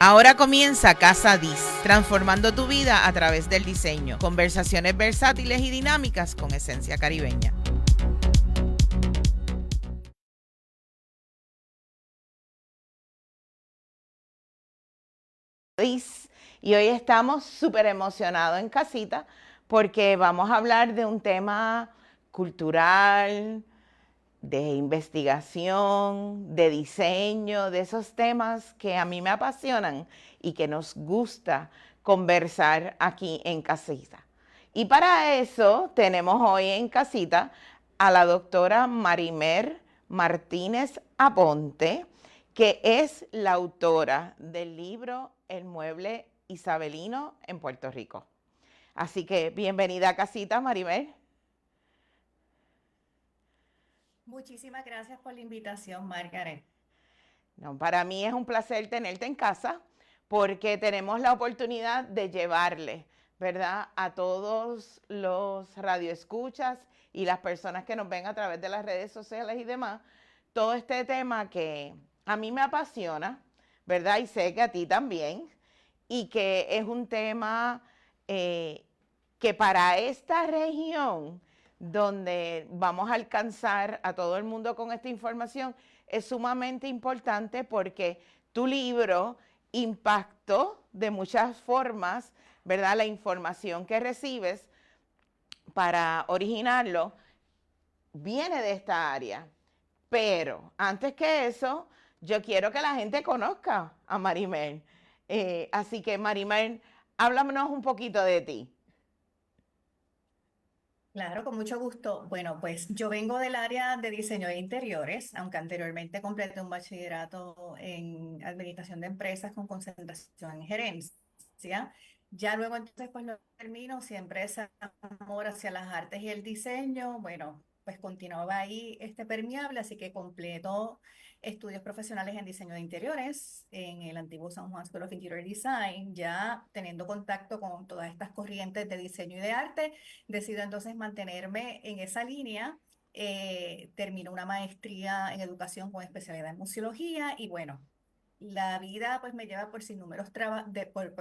Ahora comienza Casa Dis, transformando tu vida a través del diseño. Conversaciones versátiles y dinámicas con esencia caribeña. Y hoy estamos súper emocionados en casita porque vamos a hablar de un tema cultural, de investigación, de diseño, de esos temas que a mí me apasionan y que nos gusta conversar aquí en casita. Y para eso tenemos hoy en casita a la doctora Marimer Martínez Aponte, que es la autora del libro El mueble isabelino en Puerto Rico. Así que bienvenida a casita, Marimer. Muchísimas gracias por la invitación, Margaret. No, para mí es un placer tenerte en casa porque tenemos la oportunidad de llevarle, ¿verdad?, a todos los radioescuchas y las personas que nos ven a través de las redes sociales y demás, todo este tema que a mí me apasiona, ¿verdad? Y sé que a ti también, y que es un tema que para esta región donde vamos a alcanzar a todo el mundo con esta información es sumamente importante porque tu libro impactó de muchas formas, ¿verdad? La información que recibes para originarlo viene de esta área. Pero antes que eso, yo quiero que la gente conozca a Marimer. Así que Marimer, háblanos un poquito de ti. Claro, con mucho gusto. Bueno, pues yo vengo del área de diseño de interiores, aunque anteriormente completé un bachillerato en administración de empresas con concentración en gerencia. Ya luego entonces pues lo termino, siempre ese amor hacia las artes y el diseño, bueno, pues continuaba ahí permeable, así que completo estudios profesionales en diseño de interiores en el antiguo San Juan School of Interior Design, ya teniendo contacto con todas estas corrientes de diseño y de arte. Decido entonces mantenerme en esa línea. Termino una maestría en educación con especialidad en museología y bueno, la vida pues me lleva por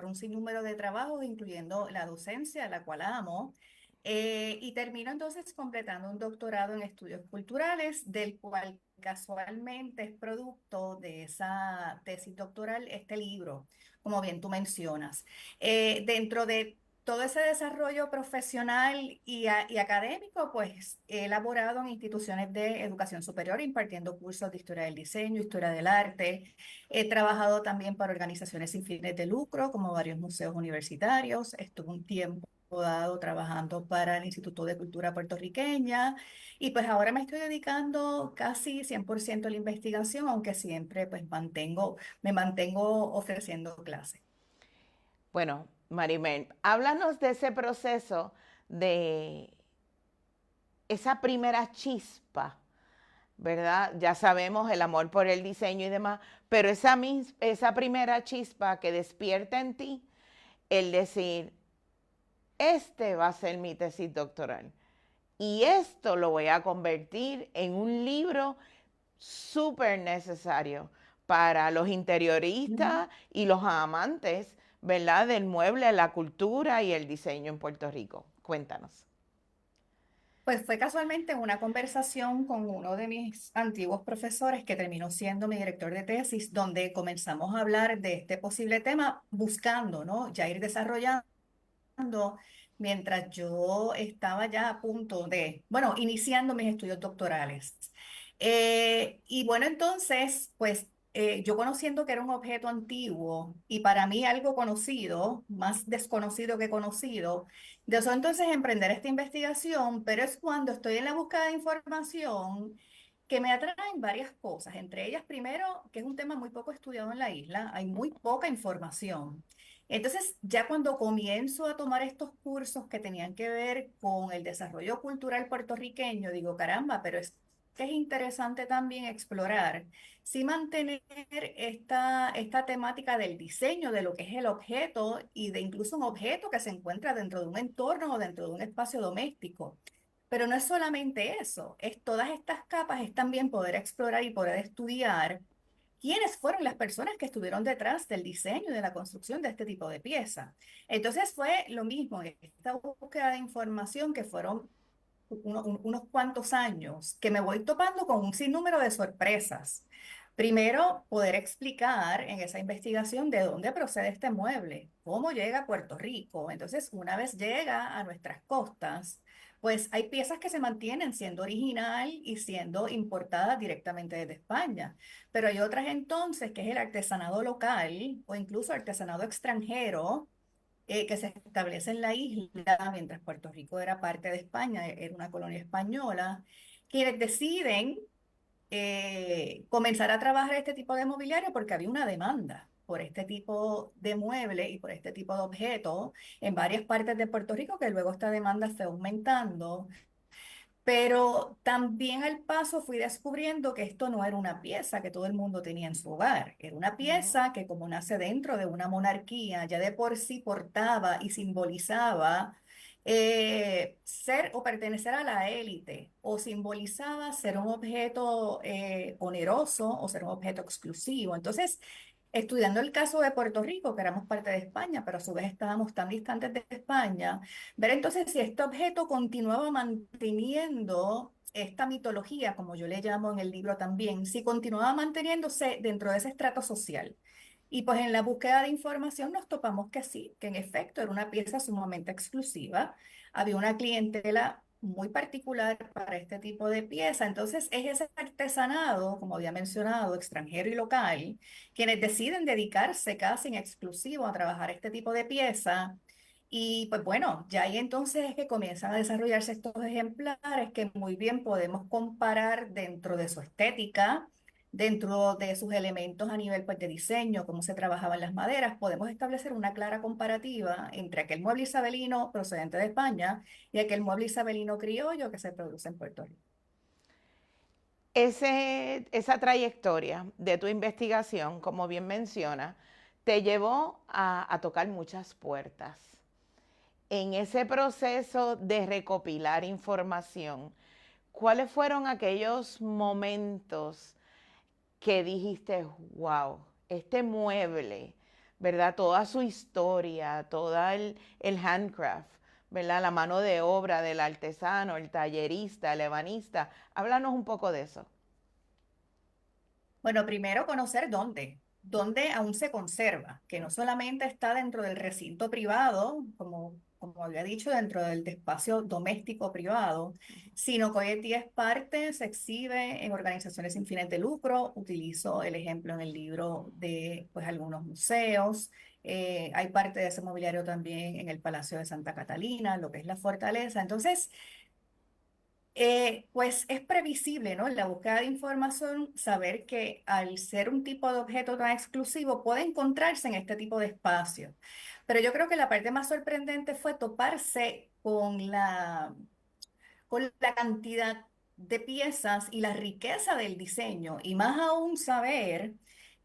un sinnúmero de trabajos, incluyendo la docencia, la cual amo. Y termino entonces completando un doctorado en estudios culturales, del cual casualmente es producto de esa tesis doctoral este libro, como bien tú mencionas. Dentro de todo ese desarrollo profesional y académico, pues he elaborado en instituciones de educación superior, impartiendo cursos de historia del diseño, historia del arte. He trabajado también para organizaciones sin fines de lucro, como varios museos universitarios. Estuve un tiempo dado trabajando para el Instituto de Cultura Puertorriqueña y pues ahora me estoy dedicando casi 100% a la investigación, aunque siempre pues me mantengo ofreciendo clases. Bueno, Marimer, háblanos de ese proceso, de esa primera chispa, ¿verdad? Ya sabemos el amor por el diseño y demás, pero esa primera chispa que despierta en ti el decir, este va a ser mi tesis doctoral y esto lo voy a convertir en un libro súper necesario para los interioristas y los amantes, ¿verdad?, del mueble, la cultura y el diseño en Puerto Rico. Cuéntanos. Pues fue casualmente una conversación con uno de mis antiguos profesores que terminó siendo mi director de tesis, donde comenzamos a hablar de este posible tema, buscando, ¿no? Ya ir desarrollando mientras yo estaba ya a punto de, bueno, iniciando mis estudios doctorales. Y bueno, entonces, pues yo conociendo que era un objeto antiguo y para mí algo conocido, más desconocido que conocido, de eso entonces emprender esta investigación, pero es cuando estoy en la búsqueda de información que me atraen varias cosas, entre ellas primero, que es un tema muy poco estudiado en la isla, hay muy poca información. Entonces, ya cuando comienzo a tomar estos cursos que tenían que ver con el desarrollo cultural puertorriqueño, digo, caramba, pero es que es interesante también explorar, sí mantener esta temática del diseño, de lo que es el objeto y de incluso un objeto que se encuentra dentro de un entorno o dentro de un espacio doméstico. Pero no es solamente eso, es todas estas capas, es también poder explorar y poder estudiar quiénes fueron las personas que estuvieron detrás del diseño y de la construcción de este tipo de pieza. Entonces fue lo mismo, esta búsqueda de información que fueron unos cuantos años, que me voy topando con un sinnúmero de sorpresas. Primero, poder explicar en esa investigación de dónde procede este mueble, cómo llega a Puerto Rico. Entonces, una vez llega a nuestras costas, pues hay piezas que se mantienen siendo original y siendo importadas directamente desde España, pero hay otras entonces que es el artesanado local o incluso artesanado extranjero que se establece en la isla mientras Puerto Rico era parte de España, era una colonia española, quienes deciden comenzar a trabajar este tipo de mobiliario porque había una demanda por este tipo de mueble y por este tipo de objeto en varias partes de Puerto Rico, que luego esta demanda fue aumentando. Pero también al paso fui descubriendo que esto no era una pieza que todo el mundo tenía en su hogar. Era una Ujú. pieza que, como nace dentro de una monarquía, ya de por sí portaba y simbolizaba ser o pertenecer a la élite, o simbolizaba ser un objeto oneroso o ser un objeto exclusivo. Entonces, estudiando el caso de Puerto Rico, que éramos parte de España, pero a su vez estábamos tan distantes de España, ver entonces si este objeto continuaba manteniendo esta mitología, como yo le llamo en el libro también, si continuaba manteniéndose dentro de ese estrato social. Y pues en la búsqueda de información nos topamos que sí, que en efecto era una pieza sumamente exclusiva. Había una clientela muy particular para este tipo de pieza. Entonces es ese artesanado, como había mencionado, extranjero y local, quienes deciden dedicarse casi en exclusivo a trabajar este tipo de pieza. Y pues bueno, ya ahí entonces es que comienzan a desarrollarse estos ejemplares que muy bien podemos comparar dentro de su estética, dentro de sus elementos a nivel pues, de diseño, cómo se trabajaban las maderas. Podemos establecer una clara comparativa entre aquel mueble isabelino procedente de España y aquel mueble isabelino criollo que se produce en Puerto Rico. Esa trayectoria de tu investigación, como bien menciona, te llevó a tocar muchas puertas. En ese proceso de recopilar información, ¿cuáles fueron aquellos momentos que dijiste, wow, este mueble, ¿verdad? Toda su historia, todo el handcraft, ¿verdad? La mano de obra del artesano, el tallerista, el ebanista. Háblanos un poco de eso. Bueno, primero conocer dónde aún se conserva, que no solamente está dentro del recinto privado, como había dicho, dentro del espacio doméstico privado, sino que hoy en día es parte, se exhibe en organizaciones sin fines de lucro. Utilizo el ejemplo en el libro de pues, algunos museos. Hay parte de ese mobiliario también en el Palacio de Santa Catalina, lo que es la fortaleza. Entonces, pues es previsible, ¿no? En la búsqueda de información, saber que al ser un tipo de objeto tan exclusivo puede encontrarse en este tipo de espacios. Pero yo creo que la parte más sorprendente fue toparse con la cantidad de piezas y la riqueza del diseño, y más aún saber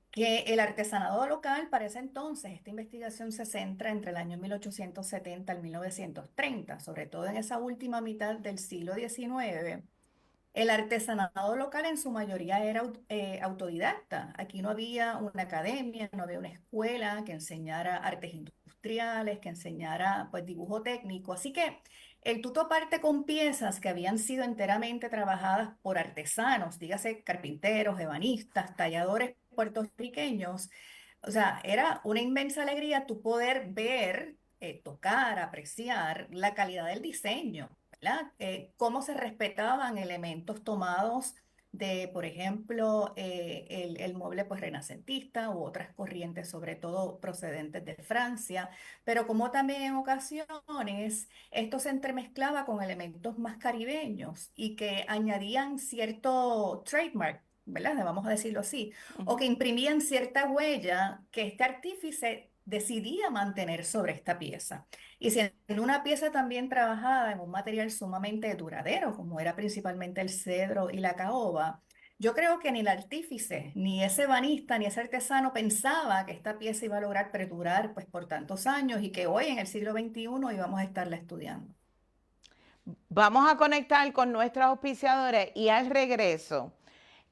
que el artesanado local para ese entonces, esta investigación se centra entre el año 1870 al 1930, sobre todo en esa última mitad del siglo XIX. El artesanado local en su mayoría era autodidacta. Aquí no había una academia, no había una escuela que enseñara artes industriales, que enseñara pues dibujo técnico. Así que el tuto parte con piezas que habían sido enteramente trabajadas por artesanos, dígase carpinteros, ebanistas, talladores puertorriqueños. O sea, era una inmensa alegría tu poder ver, tocar, apreciar la calidad del diseño, ¿verdad? Cómo se respetaban elementos tomados de, por ejemplo, el mueble pues renacentista u otras corrientes, sobre todo procedentes de Francia, pero como también en ocasiones esto se entremezclaba con elementos más caribeños y que añadían cierto trademark, ¿verdad? Vamos a decirlo así, o que Ujú. imprimían cierta huella que este artífice decidía mantener sobre esta pieza. Y siendo una pieza también trabajada en un material sumamente duradero, como era principalmente el cedro y la caoba, yo creo que ni el artífice, ni ese ebanista, ni ese artesano pensaba que esta pieza iba a lograr perdurar pues, por tantos años y que hoy en el siglo XXI íbamos a estarla estudiando. Vamos a conectar con nuestros auspiciadores y al regreso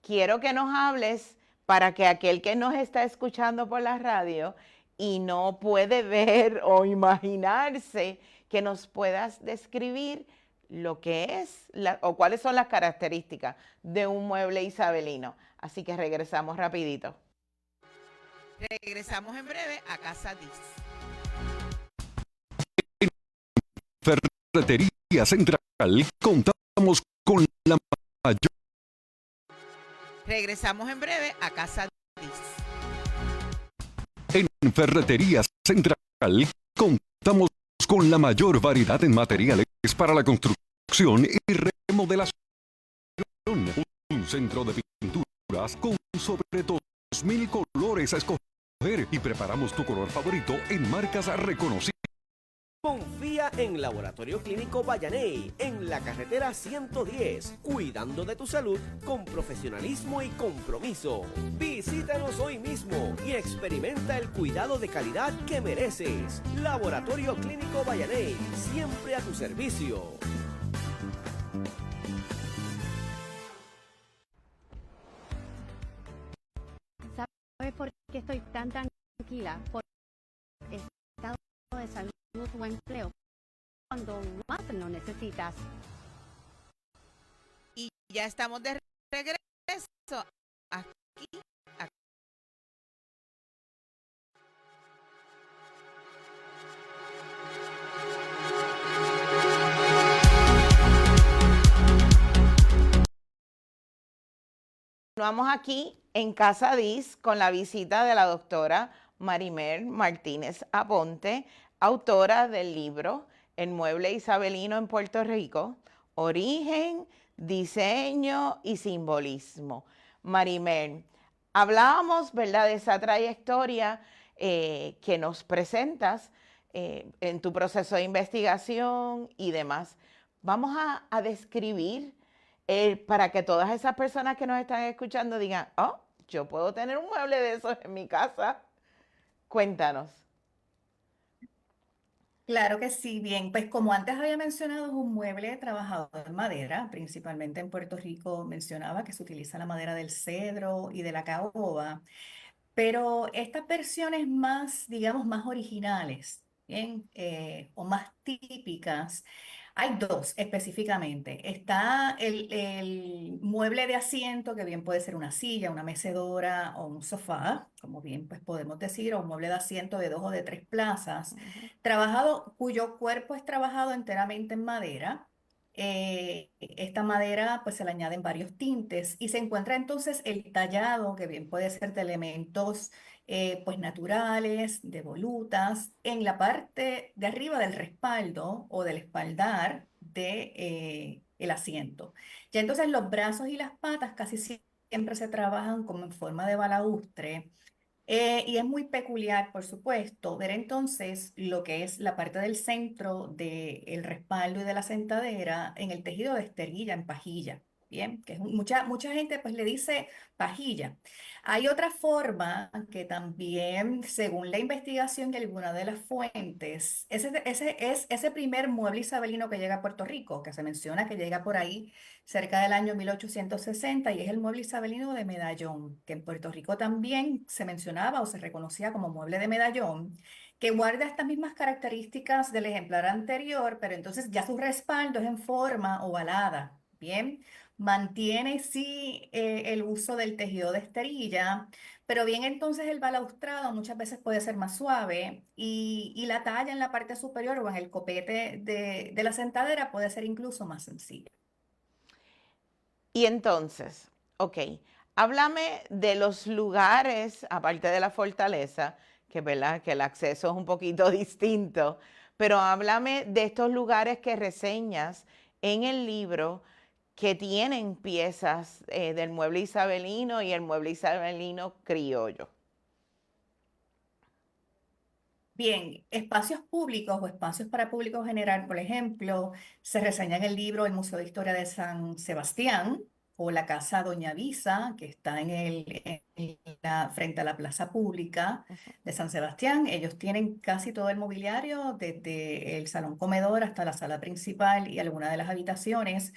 quiero que nos hables para que aquel que nos está escuchando por la radio y no puede ver o imaginarse, que nos puedas describir lo que es o cuáles son las características de un mueble isabelino. Así que regresamos rapidito. Regresamos en breve a Casa Diz. Ferretería Central, contamos con la mayor. Regresamos en breve a Casa Diz. En Ferretería Central, contamos con la mayor variedad en materiales para la construcción y remodelación. Un centro de pinturas con sobre 2,000 colores a escoger y preparamos tu color favorito en marcas reconocidas. Confía en Laboratorio Clínico Vallaney, en la carretera 110, cuidando de tu salud con profesionalismo y compromiso. Visítanos hoy mismo y experimenta el cuidado de calidad que mereces. Laboratorio Clínico Vallaney, siempre a tu servicio. ¿Sabes por qué estoy tan tranquila? Por el estado de salud o empleo cuando más lo necesitas. Y ya estamos de regreso aquí. Continuamos aquí en Casa Diz con la visita de la doctora Marimer Martínez Aponte, autora del libro El mueble isabelino en Puerto Rico, Origen, Diseño y Simbolismo. Marimer, hablábamos, ¿verdad?, de esa trayectoria que nos presentas en tu proceso de investigación y demás. Vamos a describir para que todas esas personas que nos están escuchando digan, oh, yo puedo tener un mueble de esos en mi casa. Cuéntanos. Claro que sí, bien, pues como antes había mencionado, es un mueble trabajado en madera, principalmente en Puerto Rico mencionaba que se utiliza la madera del cedro y de la caoba, pero estas versiones más, digamos, más originales, bien, o más típicas, hay dos específicamente. Está el mueble de asiento, que bien puede ser una silla, una mecedora o un sofá, como bien pues podemos decir, o un mueble de asiento de 2 o de 3 plazas, trabajado, cuyo cuerpo es trabajado enteramente en madera. Esta madera pues se le añaden varios tintes y se encuentra entonces el tallado, que bien puede ser de elementos pues naturales, de volutas, en la parte de arriba del respaldo o del espaldar de el asiento. Ya entonces los brazos y las patas casi siempre se trabajan como en forma de balaustre. Y es muy peculiar, por supuesto, ver entonces lo que es la parte del centro del respaldo y de la sentadera en el tejido de esterilla, en pajilla. Bien, que es mucha gente pues le dice pajilla. Hay otra forma que también, según la investigación de alguna de las fuentes, ese es ese primer mueble isabelino que llega a Puerto Rico, que se menciona que llega por ahí cerca del año 1860 y es el mueble isabelino de medallón, que en Puerto Rico también se mencionaba o se reconocía como mueble de medallón, que guarda estas mismas características del ejemplar anterior, pero entonces ya su respaldo es en forma ovalada, ¿bien? Mantiene sí el uso del tejido de esterilla, pero bien entonces el balaustrado muchas veces puede ser más suave y la talla en la parte superior o en el copete de la sentadera puede ser incluso más sencilla. Y entonces, ok, háblame de los lugares, aparte de la fortaleza, que, ¿verdad?, que el acceso es un poquito distinto, pero háblame de estos lugares que reseñas en el libro que tienen piezas del mueble isabelino y el mueble isabelino criollo. Bien, espacios públicos o espacios para público general, por ejemplo, se reseña en el libro el Museo de Historia de San Sebastián o la Casa Doña Visa, que está frente a la plaza pública de San Sebastián. Ellos tienen casi todo el mobiliario, desde el salón comedor hasta la sala principal y algunas de las habitaciones,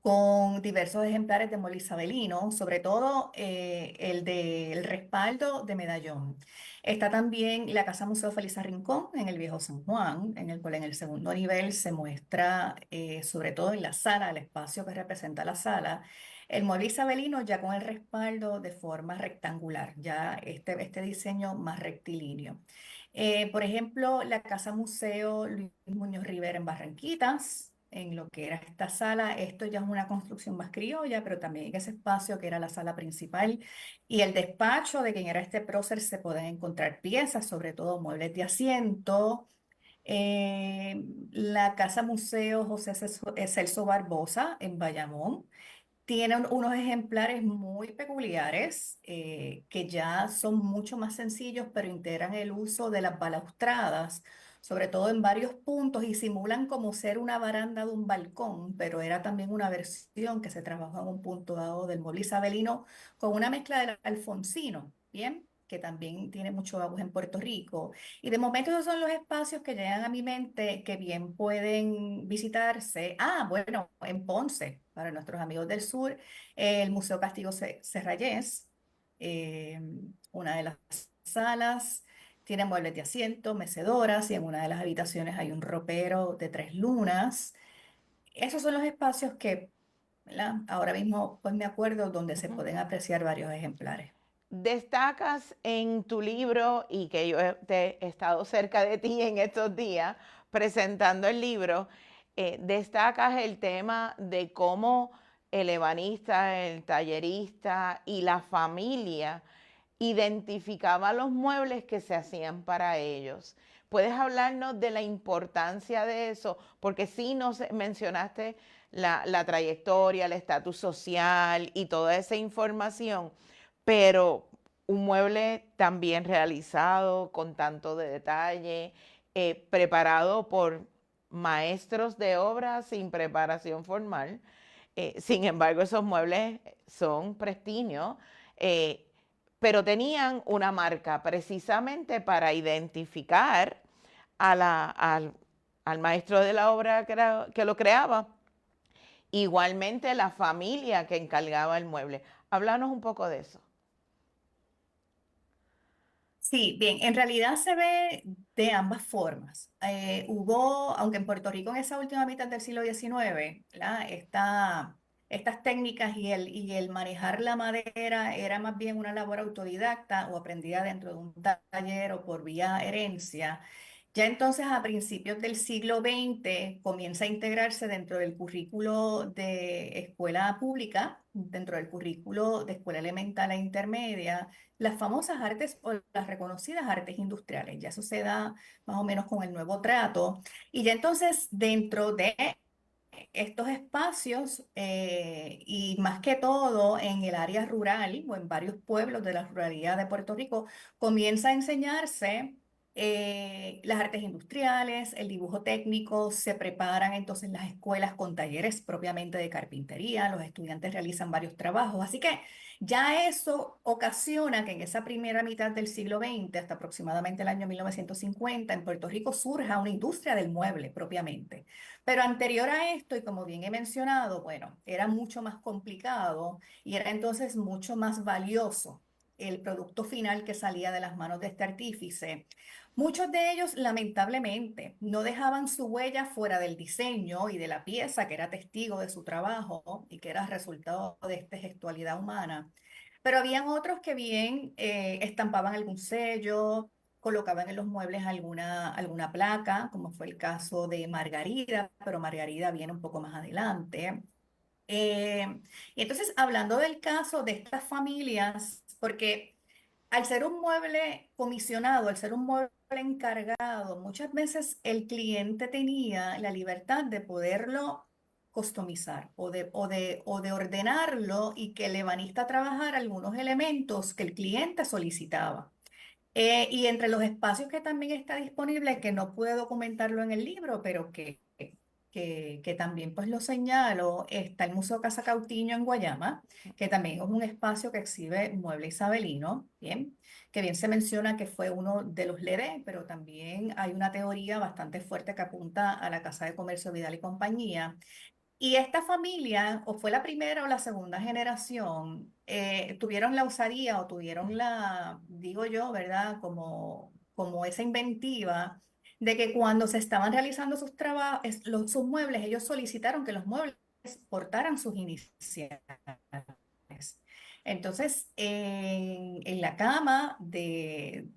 con diversos ejemplares de mueble isabelino, sobre todo el del respaldo de medallón. Está también la Casa Museo Felisa Rincón en el Viejo San Juan, en el cual en el segundo nivel se muestra, sobre todo en la sala, el espacio que representa la sala, el mueble isabelino ya con el respaldo de forma rectangular, ya este diseño más rectilíneo. Por ejemplo, la Casa Museo Luis Muñoz Rivera en Barranquitas, en lo que era esta sala, esto ya es una construcción más criolla, pero también en ese espacio que era la sala principal y el despacho de quien era este prócer se pueden encontrar piezas, sobre todo muebles de asiento. La Casa Museo José Celso Barbosa en Bayamón tiene unos ejemplares muy peculiares que ya son mucho más sencillos, pero integran el uso de las balaustradas, sobre todo en varios puntos, y simulan como ser una baranda de un balcón, pero era también una versión que se trabajó en un punto dado del mueble isabelino con una mezcla del alfonsino, ¿bien? Que también tiene mucho auge en Puerto Rico. Y de momento esos son los espacios que llegan a mi mente que bien pueden visitarse. Ah, bueno, en Ponce, para nuestros amigos del sur, el Museo Castillo Serrayés, eh, una de las salas, tiene muebles de asiento, mecedoras y en una de las habitaciones hay un ropero de 3 lunas. Esos son los espacios que, ¿verdad? Ahora mismo pues me acuerdo donde se Ujú. pueden apreciar varios ejemplares. Destacas en tu libro, y que yo he estado cerca de ti en estos días presentando el libro, destacas el tema de cómo el ebanista, el tallerista y la familia identificaba los muebles que se hacían para ellos. ¿Puedes hablarnos de la importancia de eso? Porque sí nos mencionaste la trayectoria, el estatus social y toda esa información, pero un mueble tan bien realizado, con tanto de detalle, preparado por maestros de obra sin preparación formal. Sin embargo, esos muebles son prestigios, eh, pero tenían una marca precisamente para identificar al maestro de la obra que lo creaba. Igualmente la familia que encargaba el mueble. Háblanos un poco de eso. Sí, bien, en realidad se ve de ambas formas. Aunque en Puerto Rico en esa última mitad del siglo XIX, ¿verdad? Estas técnicas y el manejar la madera era más bien una labor autodidacta o aprendida dentro de un taller o por vía herencia. Ya entonces a principios del siglo XX comienza a integrarse dentro del currículo de escuela pública, dentro del currículo de escuela elemental e intermedia las famosas artes o las reconocidas artes industriales. Ya eso se da más o menos con el nuevo trato. Y ya entonces dentro de estos espacios y más que todo en el área rural o en varios pueblos de la ruralidad de Puerto Rico, comienza a enseñarse las artes industriales, el dibujo técnico, se preparan entonces las escuelas con talleres propiamente de carpintería, los estudiantes realizan varios trabajos, así que ya eso ocasiona que en esa primera mitad del siglo XX, hasta aproximadamente el año 1950, en Puerto Rico surja una industria del mueble propiamente. Pero anterior a esto, y como bien he mencionado, bueno, era mucho más complicado y era entonces mucho más valioso el producto final que salía de las manos de este artífice. Muchos de ellos, lamentablemente, no dejaban su huella fuera del diseño y de la pieza que era testigo de su trabajo y que era resultado de esta gestualidad humana. Pero habían otros que bien estampaban algún sello, colocaban en los muebles alguna placa, como fue el caso de Margarida, pero Margarida viene un poco más adelante. Y entonces, hablando del caso de estas familias, porque al ser un mueble comisionado, al ser un mueble encargado, muchas veces el cliente tenía la libertad de poderlo customizar o de ordenarlo y que el ebanista trabajara algunos elementos que el cliente solicitaba. Y entre los espacios que también está disponible, que no puedo documentarlo en el libro, pero que también pues lo señalo, está el Museo Casa Cautiño en Guayama, que también es un espacio que exhibe mueble isabelino, ¿bien? Que bien se menciona que fue uno de los LEDE, pero también hay una teoría bastante fuerte que apunta a la Casa de Comercio Vidal y Compañía. Y esta familia, o fue la primera o la segunda generación, tuvieron la osadía o tuvieron la, digo yo, ¿verdad? Como esa inventiva de que cuando se estaban realizando sus trabajos, sus muebles, ellos solicitaron que los muebles portaran sus iniciales. Entonces, en la cama de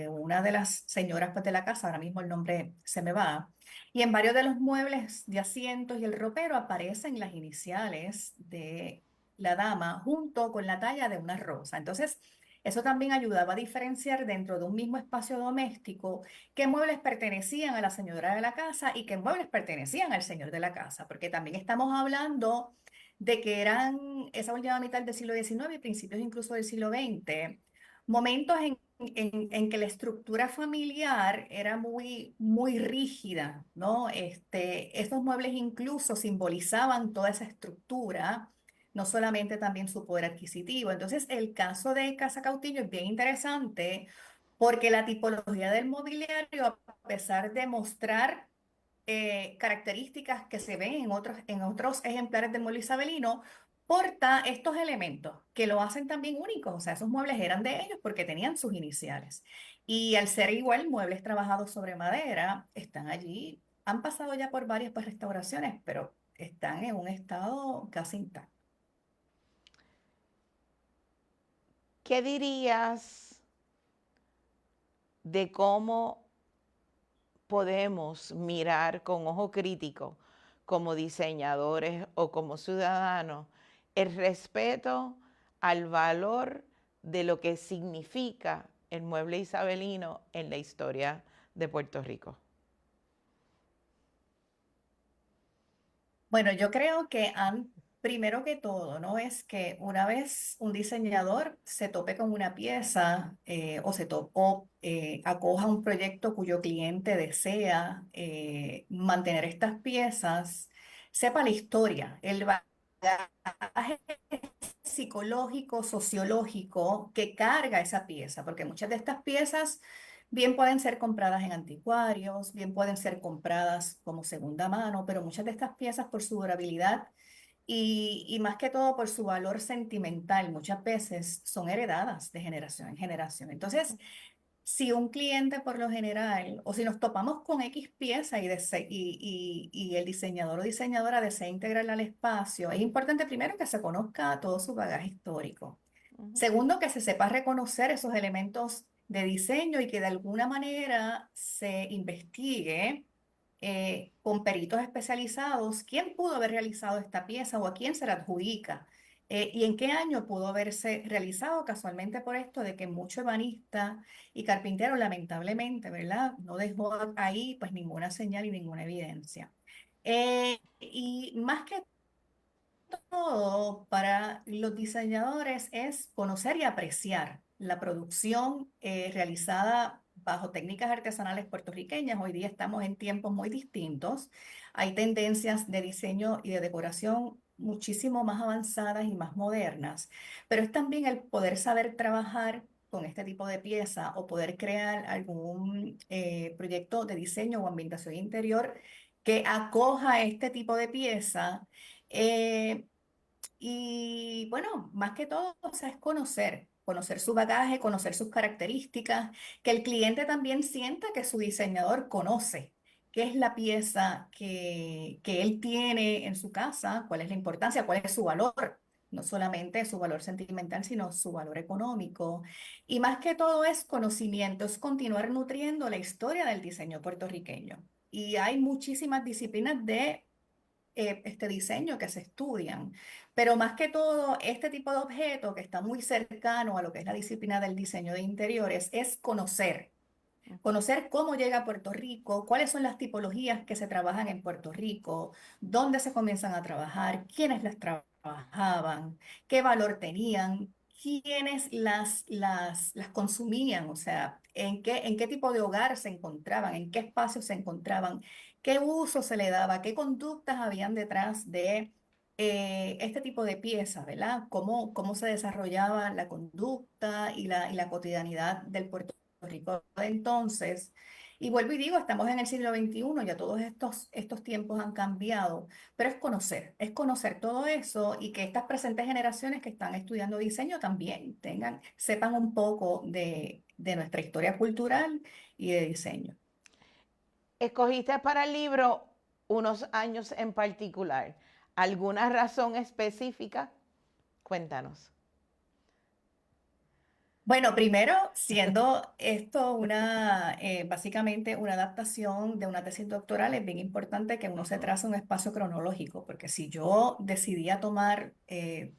una de las señoras pues, de la casa, ahora mismo el nombre se me va, y en varios de los muebles de asientos y el ropero aparecen las iniciales de la dama junto con la talla de una rosa. Entonces, eso también ayudaba a diferenciar dentro de un mismo espacio doméstico qué muebles pertenecían a la señora de la casa y qué muebles pertenecían al señor de la casa, porque también estamos hablando de que eran esa última mitad del siglo XIX y principios incluso del siglo XX, momentos en que la estructura familiar era muy rígida, ¿no? Estos muebles incluso simbolizaban toda esa estructura, no solamente también su poder adquisitivo. Entonces, el caso de Casa Cautillo es bien interesante porque la tipología del mobiliario, a pesar de mostrar características que se ven en otros ejemplares del mueble isabelino, porta estos elementos que lo hacen también únicos. O sea, esos muebles eran de ellos porque tenían sus iniciales. Y al ser igual muebles trabajados sobre madera, están allí, han pasado ya por varias pues, restauraciones, pero están en un estado casi intacto. ¿Qué dirías de cómo podemos mirar con ojo crítico como diseñadores o como ciudadanos el respeto al valor de lo que significa el mueble isabelino en la historia de Puerto Rico? Bueno, yo creo que primero que todo, ¿no? Es que una vez un diseñador se tope con una pieza o acoja un proyecto cuyo cliente desea mantener estas piezas, sepa la historia, el bagaje psicológico, sociológico que carga esa pieza, porque muchas de estas piezas bien pueden ser compradas en anticuarios, bien pueden ser compradas como segunda mano, pero muchas de estas piezas por su durabilidad y más que todo por su valor sentimental, muchas veces son heredadas de generación en generación. Entonces, si un cliente por lo general, o si nos topamos con X pieza y el diseñador o diseñadora desea integrarla al espacio, es importante primero que se conozca todo su bagaje histórico. Ujú. Segundo, que se sepa reconocer esos elementos de diseño y que de alguna manera se investigue con peritos especializados quién pudo haber realizado esta pieza o a quién se la adjudica. Y en qué año pudo haberse realizado, casualmente por esto de que mucho ebanista y carpintero, lamentablemente, ¿verdad? No dejó ahí pues ninguna señal y ninguna evidencia. Y más que todo, para los diseñadores es conocer y apreciar la producción realizada bajo técnicas artesanales puertorriqueñas. Hoy día estamos en tiempos muy distintos. Hay tendencias de diseño y de decoración muchísimo más avanzadas y más modernas, pero es también el poder saber trabajar con este tipo de pieza o poder crear algún proyecto de diseño o ambientación interior que acoja este tipo de pieza. eh, y bueno, más que todo, o sea, es conocer su bagaje, conocer sus características, que el cliente también sienta que su diseñador conoce qué es la pieza que él tiene en su casa, cuál es la importancia, cuál es su valor, no solamente su valor sentimental, sino su valor económico. Y más que todo es conocimiento, es continuar nutriendo la historia del diseño puertorriqueño. Y hay muchísimas disciplinas de este diseño que se estudian. Pero más que todo, este tipo de objeto que está muy cercano a lo que es la disciplina del diseño de interiores es conocer cómo llega a Puerto Rico, cuáles son las tipologías que se trabajan en Puerto Rico, dónde se comienzan a trabajar, quiénes las trabajaban, qué valor tenían, quiénes las consumían, o sea, en qué tipo de hogar se encontraban, en qué espacios se encontraban, qué uso se le daba, qué conductas habían detrás de este tipo de piezas, ¿verdad? Cómo se desarrollaba la conducta y la cotidianidad del Puerto Rico de entonces. Y vuelvo y digo, estamos en el siglo XXI, ya todos estos tiempos han cambiado, pero es conocer todo eso y que estas presentes generaciones que están estudiando diseño también sepan un poco de nuestra historia cultural y de diseño. Escogiste para el libro unos años en particular. ¿Alguna razón específica? Cuéntanos. Bueno, primero, siendo esto básicamente una adaptación de una tesis doctoral, es bien importante que uno se trace un espacio cronológico, porque si yo decidía tomar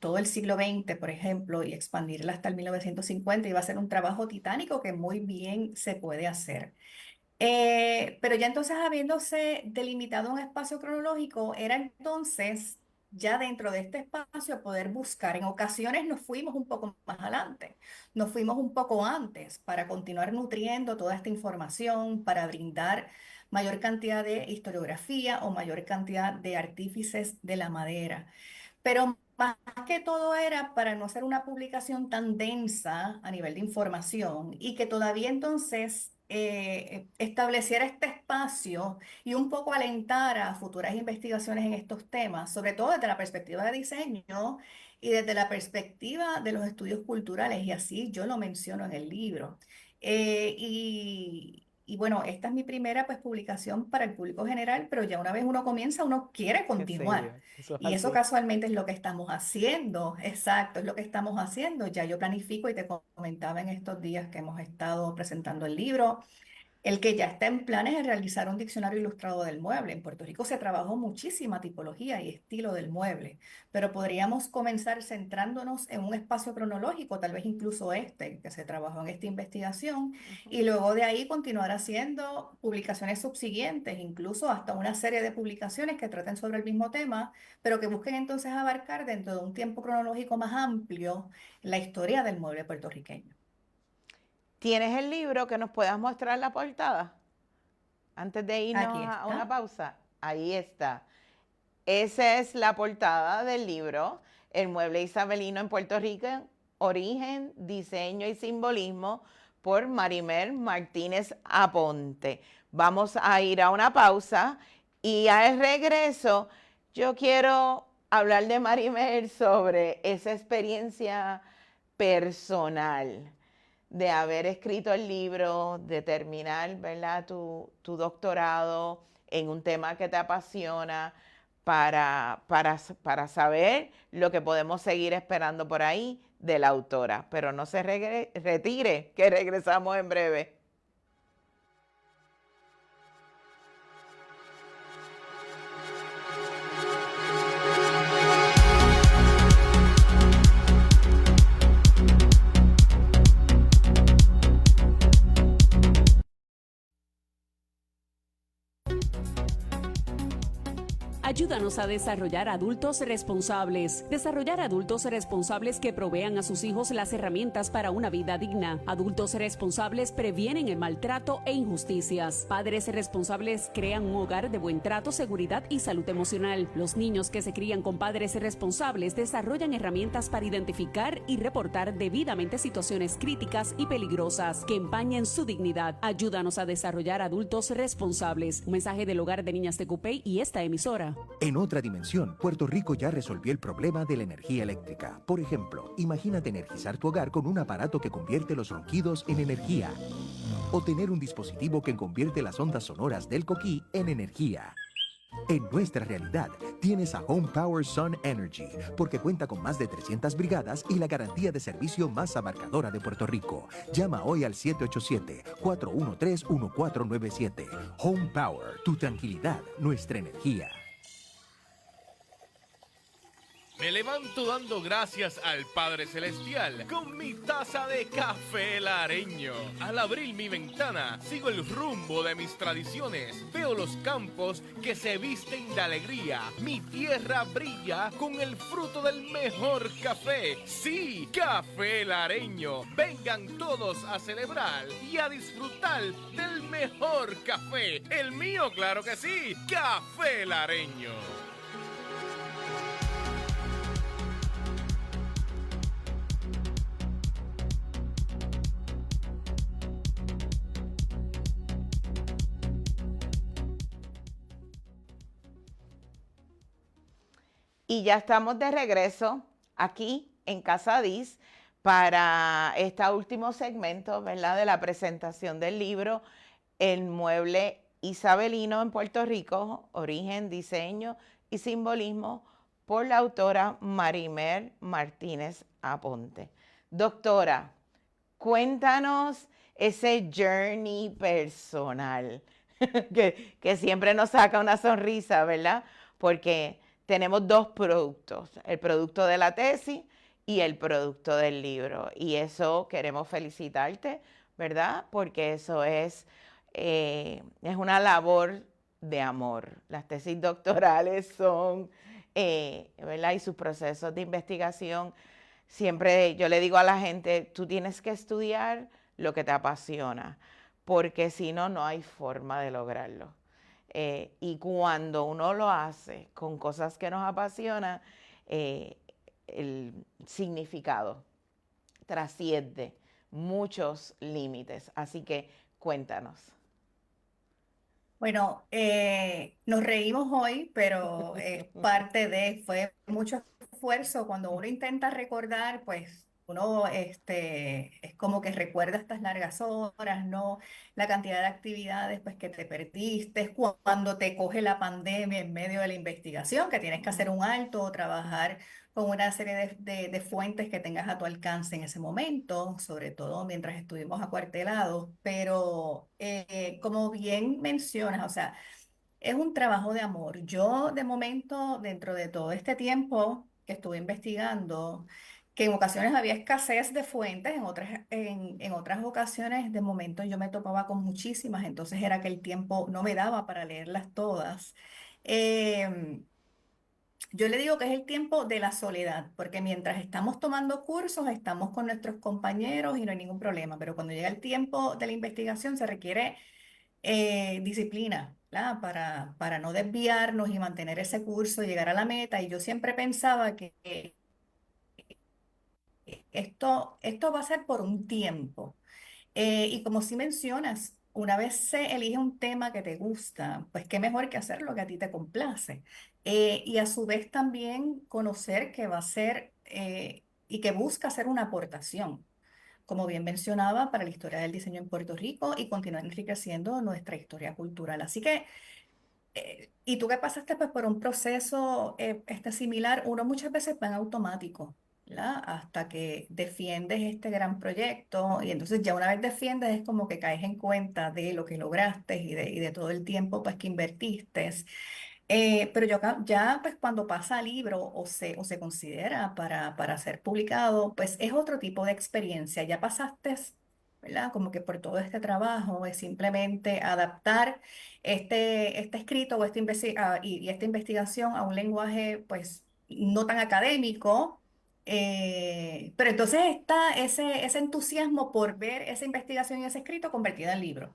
todo el siglo XX, por ejemplo, y expandirla hasta el 1950, iba a ser un trabajo titánico que muy bien se puede hacer. Pero ya entonces, habiéndose delimitado un espacio cronológico, era entonces ya dentro de este espacio poder buscar. En ocasiones nos fuimos un poco más adelante, nos fuimos un poco antes para continuar nutriendo toda esta información, para brindar mayor cantidad de historiografía o mayor cantidad de artífices de la madera. Pero más que todo era para no hacer una publicación tan densa a nivel de información y que todavía entonces estableciera este espacio y un poco alentara a futuras investigaciones en estos temas, sobre todo desde la perspectiva de diseño y desde la perspectiva de los estudios culturales, y así yo lo menciono en el libro. Y bueno, esta es mi primera pues publicación para el público general, pero ya una vez uno comienza, uno quiere continuar. Y eso casualmente es lo que estamos haciendo, exacto, es lo que estamos haciendo. Ya yo planifico y te comentaba en estos días que hemos estado presentando el libro. El que ya está en planes de realizar un diccionario ilustrado del mueble. En Puerto Rico se trabajó muchísima tipología y estilo del mueble, pero podríamos comenzar centrándonos en un espacio cronológico, tal vez incluso que se trabajó en esta investigación, y luego de ahí continuar haciendo publicaciones subsiguientes, incluso hasta una serie de publicaciones que traten sobre el mismo tema, pero que busquen entonces abarcar dentro de un tiempo cronológico más amplio la historia del mueble puertorriqueño. ¿Tienes el libro que nos puedas mostrar la portada? Antes de irnos a una pausa. Ahí está. Esa es la portada del libro, El mueble isabelino en Puerto Rico, origen, diseño y simbolismo, por Marimer Martínez Aponte. Vamos a ir a una pausa y al regreso yo quiero hablar de Marimer sobre esa experiencia personal de haber escrito el libro, de terminar, ¿verdad?, tu doctorado en un tema que te apasiona, para saber lo que podemos seguir esperando por ahí de la autora. Pero no se retire, que regresamos en breve. Ayúdanos a desarrollar adultos responsables. Desarrollar adultos responsables que provean a sus hijos las herramientas para una vida digna. Adultos responsables previenen el maltrato e injusticias. Padres responsables crean un hogar de buen trato, seguridad y salud emocional. Los niños que se crían con padres responsables desarrollan herramientas para identificar y reportar debidamente situaciones críticas y peligrosas que empañen su dignidad. Ayúdanos a desarrollar adultos responsables. Un mensaje del Hogar de Niñas de Cupey y esta emisora. En otra dimensión, Puerto Rico ya resolvió el problema de la energía eléctrica. Por ejemplo, imagínate energizar tu hogar con un aparato que convierte los ronquidos en energía. O tener un dispositivo que convierte las ondas sonoras del coquí en energía. En nuestra realidad, tienes a Home Power Sun Energy, porque cuenta con más de 300 brigadas y la garantía de servicio más abarcadora de Puerto Rico. Llama hoy al 787-413-1497. Home Power, tu tranquilidad, nuestra energía. Me levanto dando gracias al Padre Celestial con mi taza de café lareño. Al abrir mi ventana, sigo el rumbo de mis tradiciones. Veo los campos que se visten de alegría. Mi tierra brilla con el fruto del mejor café. Sí, café lareño. Vengan todos a celebrar y a disfrutar del mejor café. El mío, claro que sí, café lareño. Y ya estamos de regreso aquí en Casa Diz para este último segmento, ¿verdad? De la presentación del libro El mueble isabelino en Puerto Rico, origen, diseño y simbolismo, por la autora Marimer Martínez Aponte. Doctora, cuéntanos ese journey personal que siempre nos saca una sonrisa, ¿verdad? Porque tenemos dos productos, el producto de la tesis y el producto del libro. Y eso queremos felicitarte, ¿verdad? Porque eso es una labor de amor. Las tesis doctorales son, ¿verdad? Y sus procesos de investigación. Siempre yo le digo a la gente, tú tienes que estudiar lo que te apasiona, porque si no, no hay forma de lograrlo. Y cuando uno lo hace con cosas que nos apasionan, el significado trasciende muchos límites. Así que cuéntanos. Bueno, nos reímos hoy, pero fue mucho esfuerzo. Cuando uno intenta recordar, pues uno es como que recuerda estas largas horas, ¿no? La cantidad de actividades pues, que te perdiste, cuando te coge la pandemia en medio de la investigación, que tienes que hacer un alto o trabajar con una serie de fuentes que tengas a tu alcance en ese momento, sobre todo mientras estuvimos acuartelados, pero como bien mencionas, o sea, es un trabajo de amor. Yo de momento, dentro de todo este tiempo que estuve investigando, que en ocasiones había escasez de fuentes, en otras ocasiones de momento yo me topaba con muchísimas, entonces era que el tiempo no me daba para leerlas todas. Em, yo le digo que es el tiempo de la soledad, porque mientras estamos tomando cursos, estamos con nuestros compañeros y no hay ningún problema, pero cuando llega el tiempo de la investigación se requiere disciplina, ¿verdad? Para no desviarnos y mantener ese curso, llegar a la meta. Y yo siempre pensaba que esto va a ser por un tiempo. Y como si mencionas, una vez se elige un tema que te gusta, pues qué mejor que hacer lo que a ti te complace. Y a su vez también conocer que va a ser y que busca hacer una aportación, como bien mencionaba, para la historia del diseño en Puerto Rico y continuar enriqueciendo nuestra historia cultural. Así que, y tú que pasaste pues, por un proceso similar, uno muchas veces va en automático, ¿verdad? Hasta que defiendes este gran proyecto y entonces ya una vez defiendes es como que caes en cuenta de lo que lograste y de todo el tiempo pues, que invertiste. Pero ya pues cuando pasa a libro o se considera para ser publicado, pues es otro tipo de experiencia. Ya pasaste, ¿verdad? Como que por todo este trabajo es simplemente adaptar este escrito o y esta investigación a un lenguaje pues no tan académico. Pero entonces está ese entusiasmo por ver esa investigación y ese escrito convertida en libro.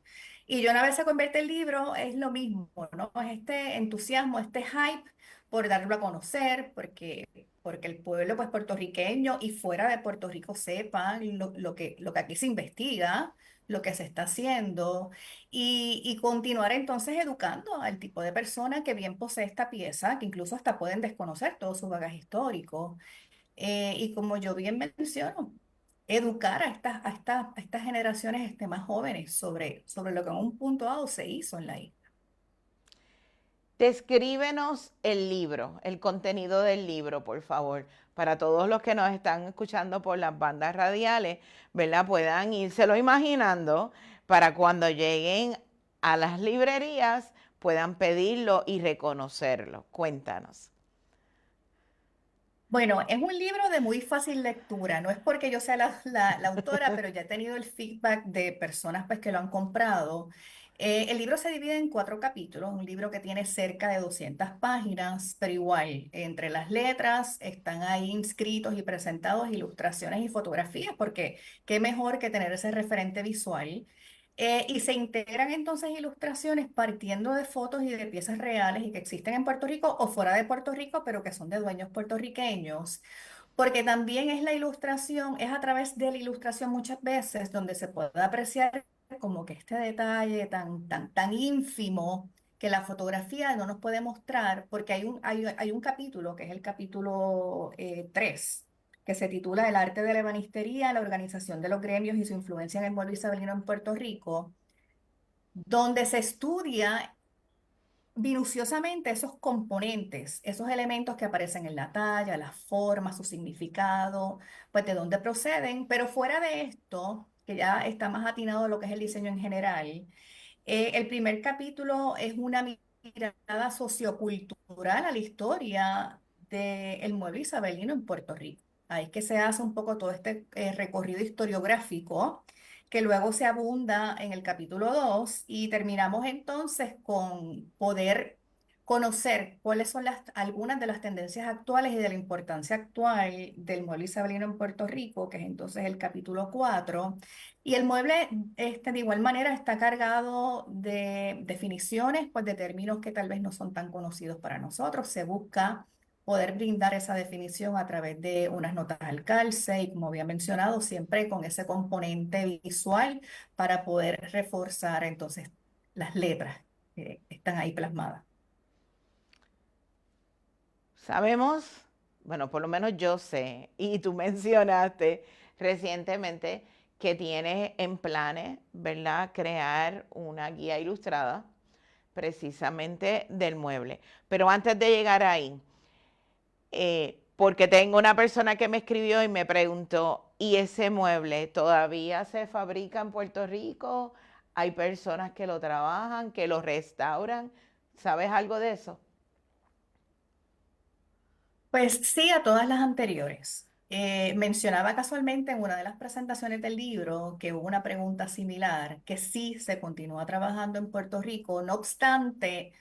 Y yo una vez se convierte el libro, es lo mismo, ¿no? Es este entusiasmo, este hype por darlo a conocer, porque el pueblo pues, puertorriqueño y fuera de Puerto Rico sepa lo que aquí se investiga, lo que se está haciendo, y continuar entonces educando al tipo de persona que bien posee esta pieza, que incluso hasta pueden desconocer todo su bagaje histórico. Y como yo bien menciono, educar a estas generaciones más jóvenes sobre lo que en un punto dado se hizo en la isla. Descríbenos el libro, el contenido del libro, por favor, para todos los que nos están escuchando por las bandas radiales, ¿verdad? Puedan írselo imaginando para cuando lleguen a las librerías puedan pedirlo y reconocerlo. Cuéntanos. Bueno, es un libro de muy fácil lectura. No es porque yo sea la autora, pero ya he tenido el feedback de personas pues, que lo han comprado. El libro se divide en 4 capítulos, un libro que tiene cerca de 200 páginas, pero igual, entre las letras están ahí inscritos y presentados ilustraciones y fotografías, porque qué mejor que tener ese referente visual. Y se integran entonces ilustraciones partiendo de fotos y de piezas reales y que existen en Puerto Rico o fuera de Puerto Rico, pero que son de dueños puertorriqueños, porque también es la ilustración, es a través de la ilustración muchas veces donde se puede apreciar como que este detalle tan ínfimo que la fotografía no nos puede mostrar, porque hay un capítulo, que es el capítulo 3, que se titula El arte de la ebanistería, la organización de los gremios y su influencia en el mueble isabelino en Puerto Rico, donde se estudia minuciosamente esos componentes, esos elementos que aparecen en la talla, la forma, su significado, pues de dónde proceden, pero fuera de esto, que ya está más atinado a lo que es el diseño en general, el primer capítulo es una mirada sociocultural a la historia del mueble isabelino en Puerto Rico. Ahí es que se hace un poco todo este recorrido historiográfico que luego se abunda en el capítulo 2 y terminamos entonces con poder conocer cuáles son algunas de las tendencias actuales y de la importancia actual del mueble isabelino en Puerto Rico, que es entonces el capítulo 4. Y el mueble, de igual manera, está cargado de definiciones, pues de términos que tal vez no son tan conocidos para nosotros. Se busca poder brindar esa definición a través de unas notas al calce y, como había mencionado, siempre con ese componente visual para poder reforzar entonces las letras que están ahí plasmadas. Sabemos, bueno, por lo menos yo sé, y tú mencionaste recientemente que tienes en planes, ¿verdad?, crear una guía ilustrada precisamente del mueble. Pero antes de llegar ahí, porque tengo una persona que me escribió y me preguntó, ¿y ese mueble todavía se fabrica en Puerto Rico? ¿Hay personas que lo trabajan, que lo restauran? ¿Sabes algo de eso? Pues sí, a todas las anteriores. Mencionaba casualmente en una de las presentaciones del libro que hubo una pregunta similar, que sí se continúa trabajando en Puerto Rico, no obstante,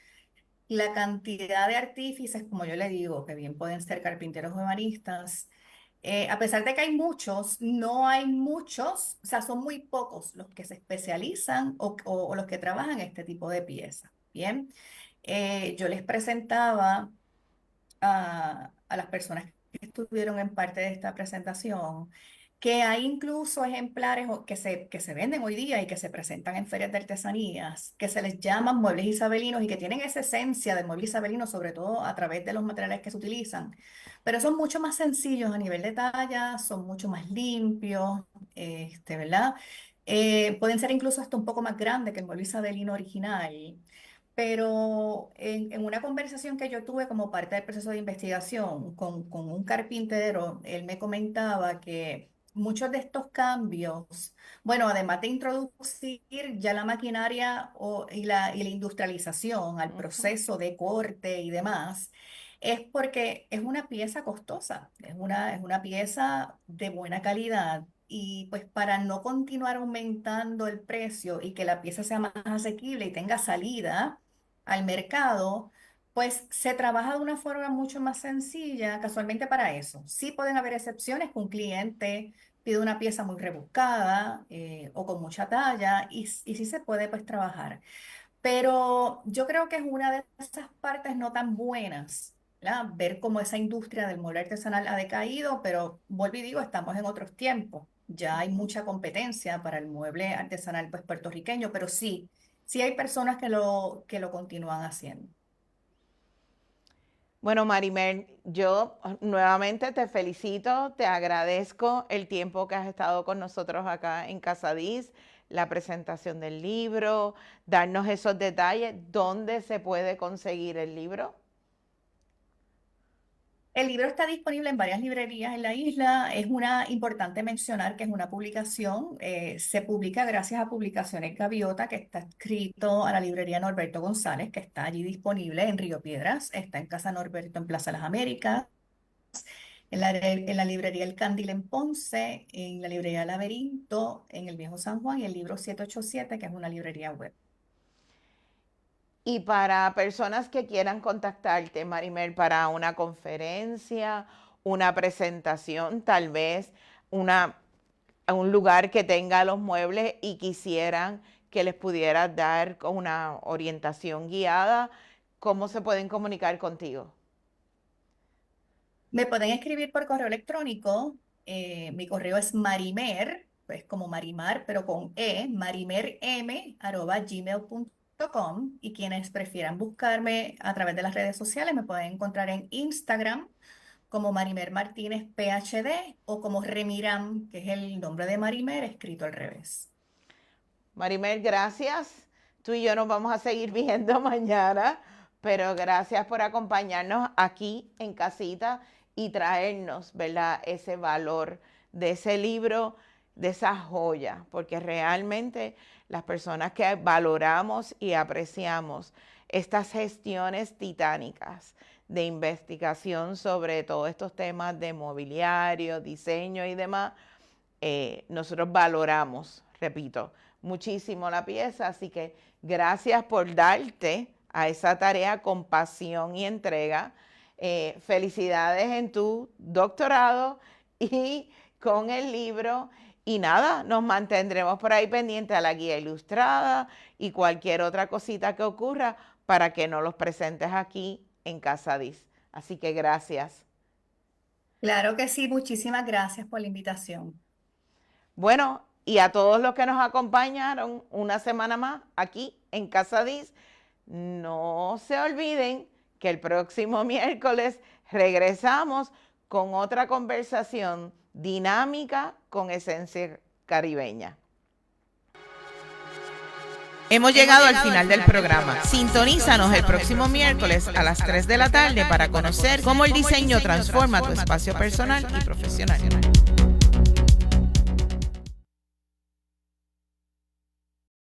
la cantidad de artífices, como yo le digo, que bien pueden ser carpinteros o ebanistas, a pesar de que hay muchos, no hay muchos, o sea, son muy pocos los que se especializan o los que trabajan este tipo de piezas. Bien, yo les presentaba a las personas que estuvieron en parte de esta presentación, que hay incluso ejemplares que se venden hoy día y que se presentan en ferias de artesanías, que se les llaman muebles isabelinos y que tienen esa esencia de mueble isabelino, sobre todo a través de los materiales que se utilizan, pero son mucho más sencillos a nivel de talla, son mucho más limpios, ¿verdad? Pueden ser incluso hasta un poco más grandes que el mueble isabelino original. Pero en una conversación que yo tuve como parte del proceso de investigación con un carpintero, él me comentaba que muchos de estos cambios, bueno, además de introducir ya la maquinaria y la industrialización al proceso de corte y demás, es porque es una pieza costosa, es una pieza de buena calidad. Y pues para no continuar aumentando el precio y que la pieza sea más asequible y tenga salida, al mercado, pues se trabaja de una forma mucho más sencilla, casualmente para eso. Sí pueden haber excepciones que un cliente pide una pieza muy rebuscada o con mucha talla y sí se puede pues trabajar. Pero yo creo que es una de esas partes no tan buenas, ¿verdad? Ver cómo esa industria del mueble artesanal ha decaído, pero vuelvo y digo, estamos en otros tiempos. Ya hay mucha competencia para el mueble artesanal pues puertorriqueño, pero sí, sí hay personas que lo continúan haciendo. Bueno, Marimer, yo nuevamente te felicito, te agradezco el tiempo que has estado con nosotros acá en Casadís, la presentación del libro, darnos esos detalles, ¿dónde se puede conseguir el libro? El libro está disponible en varias librerías en la isla. Es importante mencionar que es una publicación, se publica gracias a Publicaciones Gaviota, que está escrito a la librería Norberto González, que está allí disponible en Río Piedras, está en Casa Norberto en Plaza Las Américas, en la librería El Candil en Ponce, en la librería Laberinto, en el Viejo San Juan y el libro 787, que es una librería web. Y para personas que quieran contactarte, Marimer, para una conferencia, una presentación, tal vez a un lugar que tenga los muebles y quisieran que les pudieras dar una orientación guiada, ¿cómo se pueden comunicar contigo? Me pueden escribir por correo electrónico. Mi correo es marimer, pues como Marimar, pero con marimerm@gmail.com. y quienes prefieran buscarme a través de las redes sociales me pueden encontrar en Instagram como Marimer Martínez PhD o como Remiram, que es el nombre de Marimer escrito al revés. Marimer, gracias. Tú y yo nos vamos a seguir viendo mañana, pero gracias por acompañarnos aquí en casita y traernos, ¿verdad?, ese valor de ese libro, de esa joya, porque realmente las personas que valoramos y apreciamos estas gestiones titánicas de investigación sobre todos estos temas de mobiliario, diseño y demás, nosotros valoramos, repito, muchísimo la pieza, así que gracias por darte a esa tarea con pasión y entrega. Felicidades en tu doctorado y con el libro. Y nada, nos mantendremos por ahí pendientes a la guía ilustrada y cualquier otra cosita que ocurra para que nos los presentes aquí en Casa Diz. Así que gracias. Claro que sí, muchísimas gracias por la invitación. Bueno, y a todos los que nos acompañaron una semana más aquí en Casa Diz, no se olviden que el próximo miércoles regresamos con otra conversación dinámica con esencia caribeña. Hemos llegado al final del programa. Sintonízanos el próximo miércoles a las 3 de la tarde para conocer cómo el diseño transforma tu espacio personal y profesional.